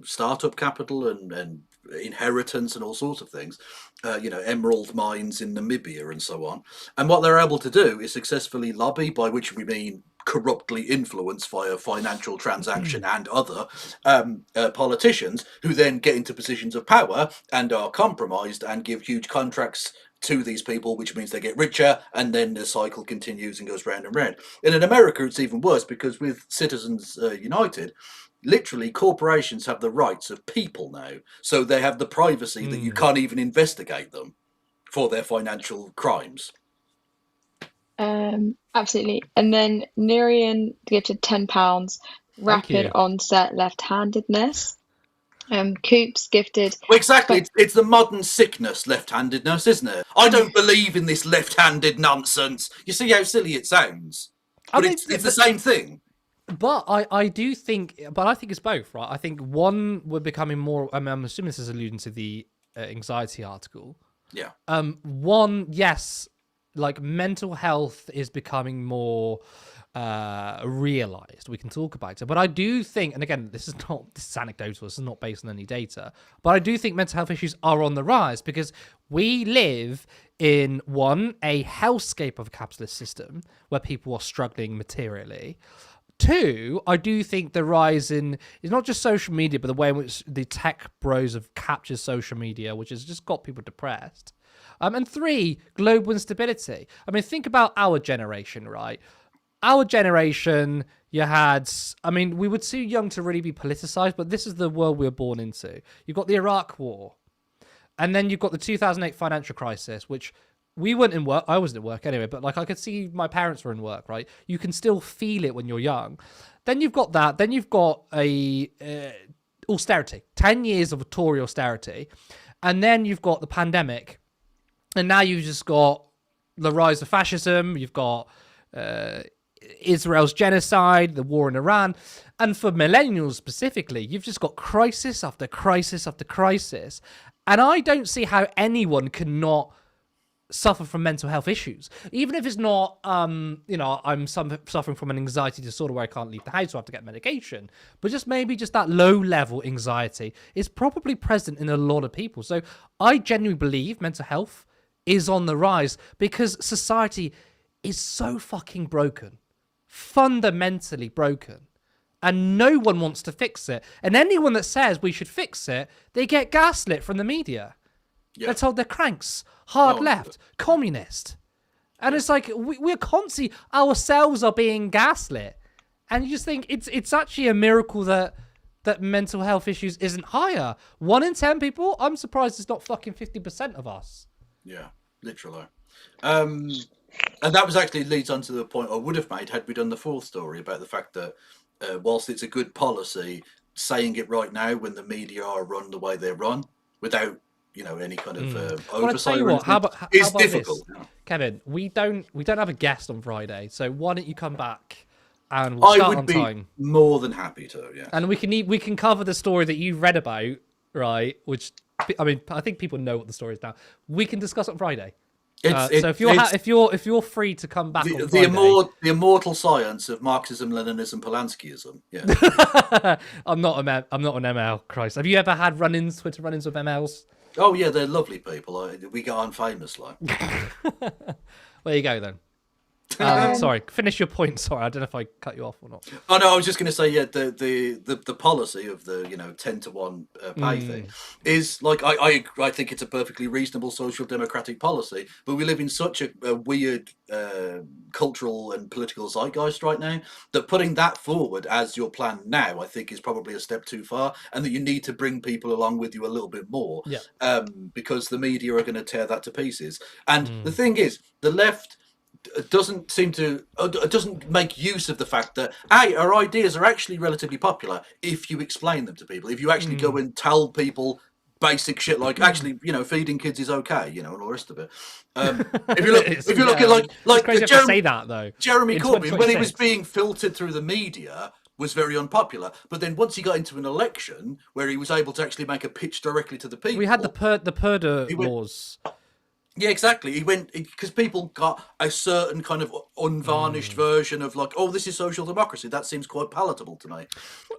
startup capital and inheritance and all sorts of things. Emerald mines in Namibia and so on. And what they're able to do is successfully lobby, by which we mean corruptly influence via financial transaction and other politicians who then get into positions of power and are compromised and give huge contracts to these people, which means they get richer, and then the cycle continues and goes round and round. And in America, it's even worse because with Citizens United, literally corporations have the rights of people now, so they have the privacy that you can't even investigate them for their financial crimes. Absolutely. And then Nurian gifted £10. Rapid onset left-handedness. Coops gifted. Well, exactly. It's the modern sickness, left-handedness, isn't it? I don't believe in this left-handed nonsense. You see how silly it sounds, but it's the same thing. But I do think, but I think it's both, right? I think one, we're becoming more. I mean, I'm assuming this is alluding to the anxiety article. Yeah. One, yes, like mental health is becoming more realized. We can talk about it, but I do think, and again, this is anecdotal. This is not based on any data, but I do think mental health issues are on the rise because we live in a hellscape of a capitalist system where people are struggling materially. Two, I do think the rise in is not just social media, but the way in which the tech bros have captured social media, which has just got people depressed. And three, global instability. I mean, think about our generation, right? Our generation, we were too young to really be politicized, but this is the world we were born into. You've got the Iraq War, and then you've got the 2008 financial crisis, which we weren't in work. I wasn't at work anyway, but like I could see my parents were in work, right? You can still feel it when you're young. Then you've got that. Then you've got austerity, 10 years of Tory austerity. And then you've got the pandemic. And now you've just got the rise of fascism. You've got Israel's genocide, the war in Iran. And for millennials specifically, you've just got crisis after crisis after crisis. And I don't see how anyone cannot suffer from mental health issues, even if it's not I'm suffering from an anxiety disorder where I can't leave the house or have to get medication, but just that low level anxiety is probably present in a lot of people. So I genuinely believe mental health is on the rise because society is so fucking broken, fundamentally broken, and no one wants to fix it. And anyone that says we should fix it, they get gaslit from the media. Yeah. They're told they're cranks, hard left, communist. And it's like, we're constantly, ourselves are being gaslit. And you just think it's actually a miracle that mental health issues isn't higher. 1 in 10 people, I'm surprised it's not fucking 50% of us. Yeah, literally. And that was actually leads on to the point I would have made had we done the fourth story about the fact that whilst it's a good policy, saying it right now when the media are run the way they're run, without any kind of Well, I oversight. tell you or what. How anything. about how It's about difficult. this, Kevin? We don't have a guest on Friday, so why don't you come back and we'll I start would on be time, more than happy to. Yeah. and we can cover the story that you read about, right? Which I mean, I think people know what the story is now. We can discuss it on Friday. So if you're free to come back on Friday, the immortal science of Marxism, Leninism, Polanskiism. Yeah. I'm not an ML. Christ, have you ever had Twitter run-ins with MLs? Oh yeah, they're lovely people. We get on famously. There you go then. Sorry, finish your point. Sorry, I don't know if I cut you off or not. Oh no, I was just going to say, yeah, the policy of the 10-to-1 pay thing is like I think it's a perfectly reasonable social democratic policy, but we live in such a weird cultural and political zeitgeist right now that putting that forward as your plan now, I think, is probably a step too far, and that you need to bring people along with you a little bit more, because the media are going to tear that to pieces. And the thing is, the left doesn't make use of the fact that our ideas are actually relatively popular if you explain them to people, if you actually go and tell people basic shit like actually feeding kids is okay, and all the rest of it. If you look at like crazy to say that though. Jeremy Corbyn, when he was being filtered through the media, was very unpopular, but then once he got into an election where he was able to actually make a pitch directly to the people, we had the Purdah laws. Yeah, exactly. He went because people got a certain kind of unvarnished version of like, oh, this is social democracy. That seems quite palatable to me.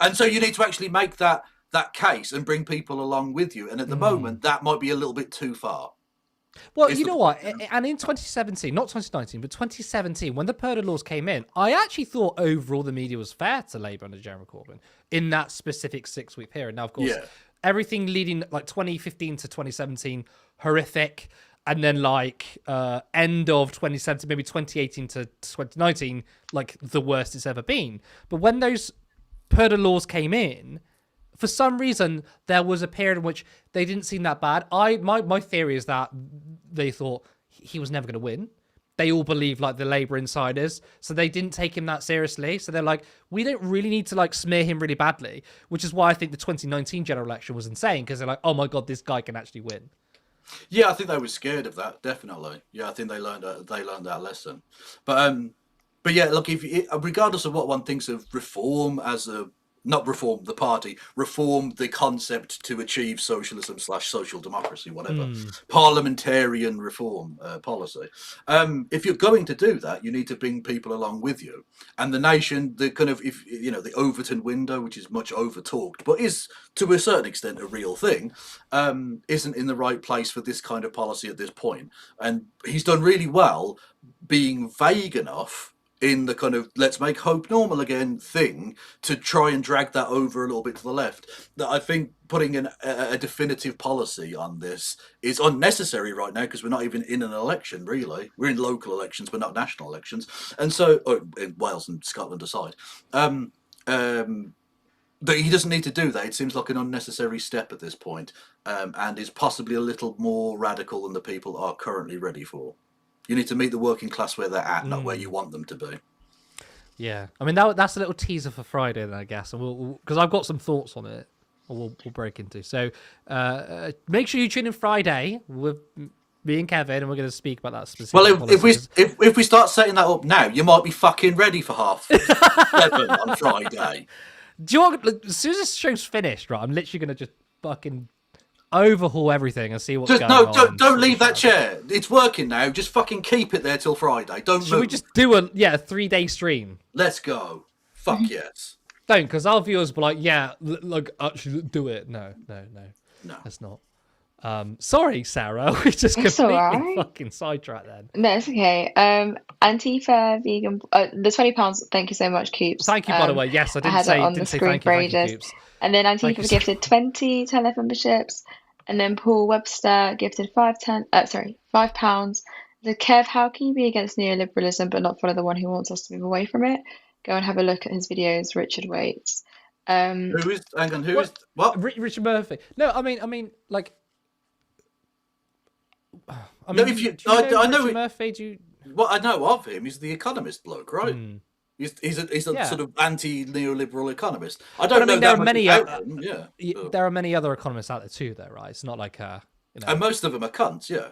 And so you need to actually make that case and bring people along with you. And at the moment, that might be a little bit too far. Well, you know what? And in 2017, not 2019, but 2017, when the Purdah laws came in, I actually thought overall the media was fair to Labour under Jeremy Corbyn in that specific 6-week period. Now, of course, everything leading like 2015 to 2017, horrific. And then like end of 2017, maybe 2018 to 2019, like the worst it's ever been. But when those Purdah laws came in, for some reason, there was a period in which they didn't seem that bad. My theory is that they thought he was never going to win. They all believe like the Labour insiders, so they didn't take him that seriously. So they're like, we don't really need to like smear him really badly, which is why I think the 2019 general election was insane, because they're like, oh my God, this guy can actually win. Yeah, I think they were scared of that. Definitely. Yeah, I think they learned that lesson. But yeah, look, regardless of what one thinks of reform as a not reform the party, reform the concept to achieve socialism / social democracy, whatever, parliamentarian reform policy. If you're going to do that, you need to bring people along with you. And the nation, the kind of, the Overton window, which is much over talked, but is to a certain extent a real thing, isn't in the right place for this kind of policy at this point. And he's done really well being vague enough in the kind of let's make hope normal again thing to try and drag that over a little bit to the left, that I think putting a definitive policy on this is unnecessary right now, because we're not even in an election, really. We're in local elections, but not national elections. And so, in Wales and Scotland aside, that he doesn't need to do that. It seems like an unnecessary step at this point, and is possibly a little more radical than the people are currently ready for. You need to meet the working class where they're at, not where you want them to be. Yeah, I mean that's a little teaser for Friday, then I guess, and because I've got some thoughts on it, we'll break into. So make sure you tune in Friday with me and Kevin, and we're going to speak about that specific. Well, if we start setting that up now, you might be fucking ready for 7:30 on Friday. Do you want? As soon as this show's finished, right, I'm literally going to just fucking overhaul everything and see what's going on. Don't leave that chair. It's working now. Just fucking keep it there till Friday. Don't move. Should we just do a 3-day stream? Let's go. Fuck yes. Don't, because our viewers will be like, yeah, like actually do it. No, that's not. Sorry, Sarah. We just completely fucking sidetracked then. No, it's okay. Antifa vegan. The £20. Thank you so much, Coops. Thank you, by the way. Yes, I didn't say on the screen for ages. And then Antifa gifted 20 10 memberships. And then Paul Webster gifted £5. The Kev, how can you be against neoliberalism but not follow the one who wants us to move away from it? Go and have a look at his videos, Richard Waits. Who is what? Richard Murphy. No, I mean, like. I know Richard Murphy. What I know of him is the Economist bloke, right? He's a sort of anti-neoliberal economist. I don't know. There are many. Yeah. There are many other economists out there too, though, right? It's not like You know. And most of them are cunts. Yeah.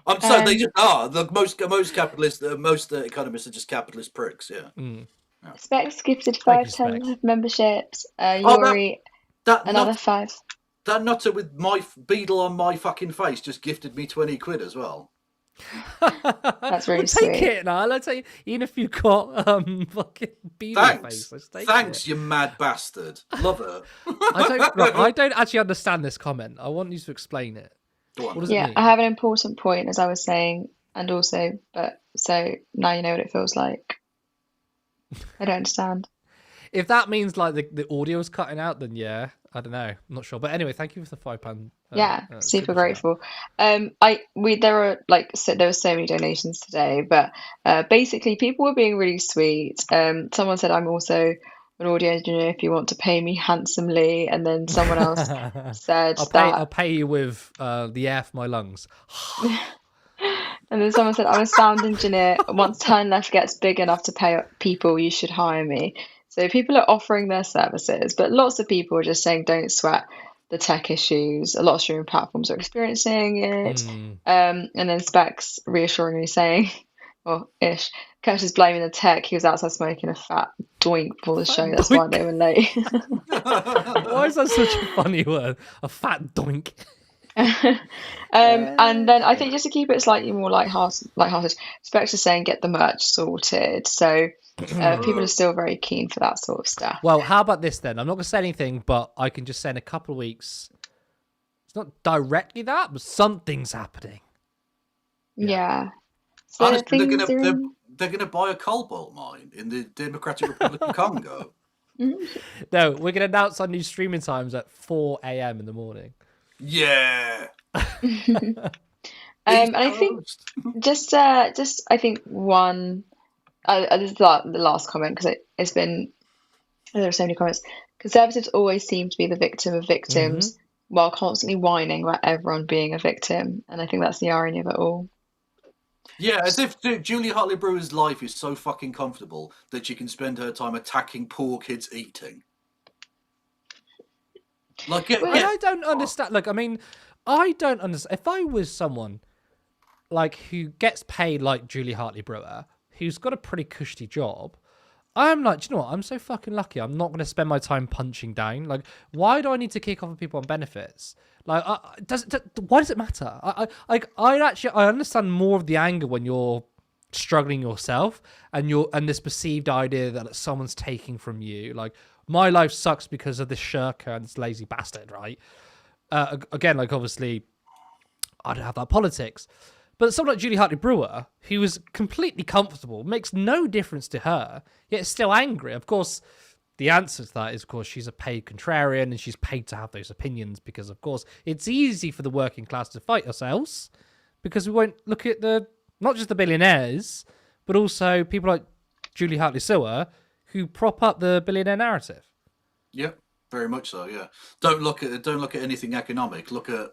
I'm sorry, they just are. The most capitalists, most economists are just capitalist pricks. Yeah. Mm. Specs gifted Thank you, 5 Specs. 10 memberships. Oh, Yuri, that another nut, 5. that nutter with my beetle on my fucking face just gifted me 20 quid as well. That's really We'll take sweet. it now. I'll tell you, even if you've got fucking beetle face, let's take Thanks, it. you mad bastard. Love her. I don't actually understand this comment. I want you to explain it. Go on. What does it Yeah, mean? I have an important point, as I was saying, and also, but so now you know what it feels like. I don't understand. If that means like the audio is cutting out, then yeah, I don't know. I'm not sure. But anyway, thank you for the £5. Yeah, super super chat. grateful. There were so many donations today, but basically people were being really sweet. Someone said I'm also an audio engineer if you want to pay me handsomely, and then someone else said I'll pay you with the air for my lungs. and then someone said I'm a sound engineer. Once Turn Left gets big enough to pay people, you should hire me. So people are offering their services, but lots of people are just saying don't sweat the tech issues. A lot of streaming platforms are experiencing it. And then Specs reassuringly saying, well, ish, Curtis is blaming the tech. He was outside smoking a fat doink before the show. That's why they were late. Why is that such a funny word? A fat doink. And then I think just to keep it slightly more lighthearted, Specs is saying get the merch sorted. So people are still very keen for that sort of stuff. Well, how about this then? I'm not going to say anything, but I can just say in a couple of weeks, it's not directly that, but something's happening. Yeah. So Honestly, they're things gonna buy a cobalt mine in the Democratic Republic of Congo. No, we're going to announce our new streaming times at 4 a.m. in the morning. Yeah. and I think just I think one. This is the last comment because it's been there are so many comments. Conservatives always seem to be the victim of victims while constantly whining about everyone being a victim, and I think that's the irony of it all. Yeah, as if Julie Hartley Brewer's life is so fucking comfortable that she can spend her time attacking poor kids eating. Like, I don't understand. Like, I mean, I don't understand. If I was someone like who gets paid like Julie Hartley Brewer, who's got a pretty cushy job, I'm like, do you know what? I'm so fucking lucky. I'm not going to spend my time punching down. Like, why do I need to kick off with people on benefits? Like, why does it matter? I understand more of the anger when you're struggling yourself and this perceived idea that someone's taking from you. Like, my life sucks because of this shirker and this lazy bastard, right? Again, like, obviously, I don't have that politics. But someone like Julie Hartley Brewer, who was completely comfortable, makes no difference to her, yet is still angry. Of course, the answer to that is, of course, she's a paid contrarian and she's paid to have those opinions because, of course, it's easy for the working class to fight ourselves because we won't look at not just the billionaires, but also people like Julie Hartley Brewer who prop up the billionaire narrative. Yep, very much so. Yeah, don't look at anything economic. Look at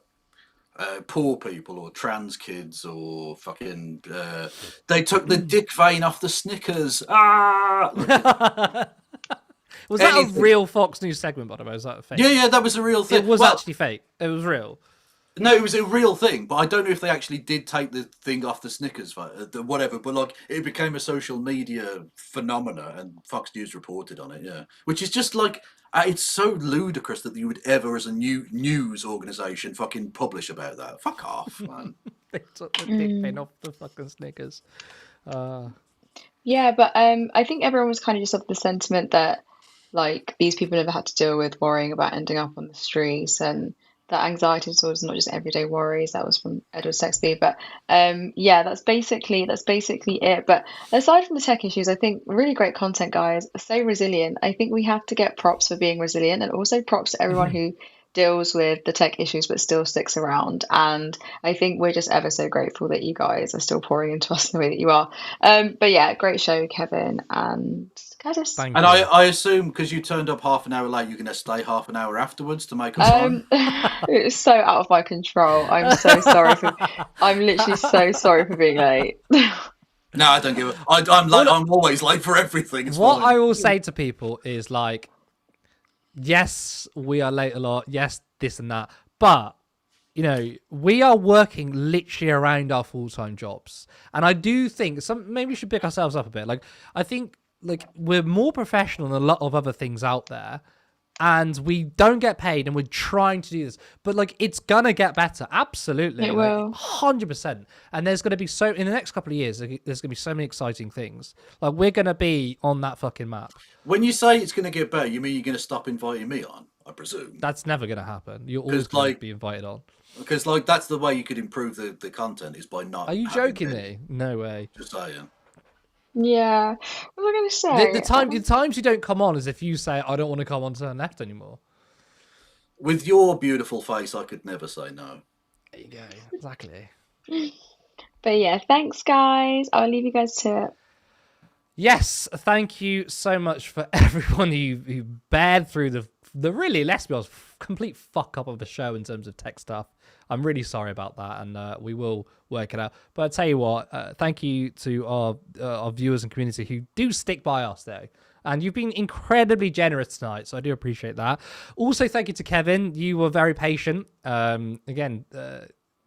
poor people or trans kids or fucking. They took the dick vein off the Snickers. Was that a real Fox News segment, by the way? Was that fake? Yeah, that was a real thing. It was actually fake. It was real. No, it was a real thing, but I don't know if they actually did take the thing off the Snickers, whatever. But like, it became a social media phenomena, and Fox News reported on it. Yeah, which is just like it's so ludicrous that you would ever, as a news organization, fucking publish about that. Fuck off, man. They took the dick pin off the fucking Snickers. Yeah, but I think everyone was kind of just of the sentiment that like these people never had to deal with worrying about ending up on the streets, and that anxiety disorder is not just everyday worries. That was from Edward Sexby. But yeah, that's basically it. But aside from the tech issues, I think really great content, guys. So resilient. I think we have to get props for being resilient, and also props to everyone who deals with the tech issues but still sticks around. And I think we're just ever so grateful that you guys are still pouring into us the way that you are. But yeah, great show, Kevin and Curtis. Thank And you. I assume because you turned up half an hour late, you're going to stay half an hour afterwards to make up time. It's so out of my control. I'm so sorry I'm literally so sorry for being late. No, I don't give a. I'm late. I'm always late for everything. It's what fine. I will say to people is like, yes, we are late a lot. Yes, this and that. But we are working literally around our full-time jobs. And I do think maybe we should pick ourselves up a bit. Like, I think we're more professional than a lot of other things out there. And we don't get paid, and we're trying to do this. But it's gonna get better. Absolutely. It will. 100%. And there's gonna be in the next couple of years, there's gonna be so many exciting things. Like, we're gonna be on that fucking map. When you say it's gonna get better, you mean you're gonna stop inviting me on, I presume? That's never gonna happen. You're always gonna be invited on. Because that's the way you could improve the content, is by not. Are you having joking me. me? No way. Just saying. Yeah. What was I going to say? The times you don't come on is if you say, I don't want to come on Turn Left anymore. With your beautiful face, I could never say no. There you go. Exactly. But yeah, thanks, guys. I'll leave you guys to it. Yes, thank you so much for everyone who bared through the really, let's be honest, complete fuck up of the show in terms of tech stuff. I'm really sorry about that, and we will work it out. But I'll tell you what, thank you to our viewers and community who do stick by us, though. And you've been incredibly generous tonight, so I do appreciate that. Also, thank you to Kevin. You were very patient. Again,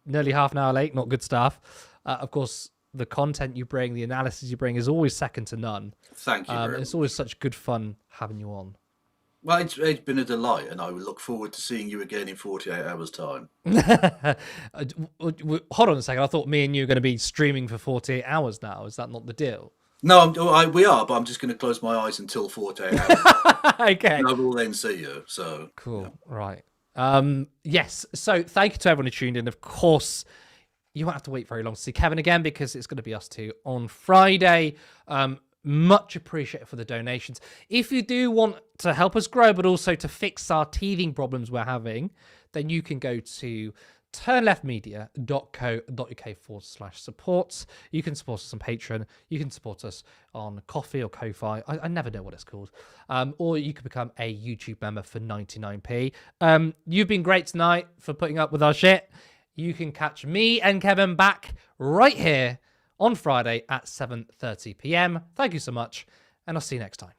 nearly half an hour late, not good stuff. Of course, the content you bring, the analysis you bring is always second to none. Thank you very much. It's always such good fun having you on. Well, it's been a delight, and I look forward to seeing you again in 48 hours' time. Hold on a second. I thought me and you were going to be streaming for 48 hours now. Is that not the deal? No, we are, but I'm just going to close my eyes until 48 hours. Okay. And I will then see you. So cool. Yeah. Right. Yes. So thank you to everyone who tuned in. Of course, you won't have to wait very long to see Kevin again, because it's going to be us two on Friday. Much appreciated for the donations. If you do want to help us grow, but also to fix our teething problems we're having, then you can go to turnleftmedia.co.uk/support. You can support us on Patreon. You can support us on Ko-fi or Ko-fi. I never know what it's called. Or you can become a YouTube member for 99p. You've been great tonight for putting up with our shit. You can catch me and Kevin back right here on Friday at 7:30 p.m. Thank you so much, and I'll see you next time.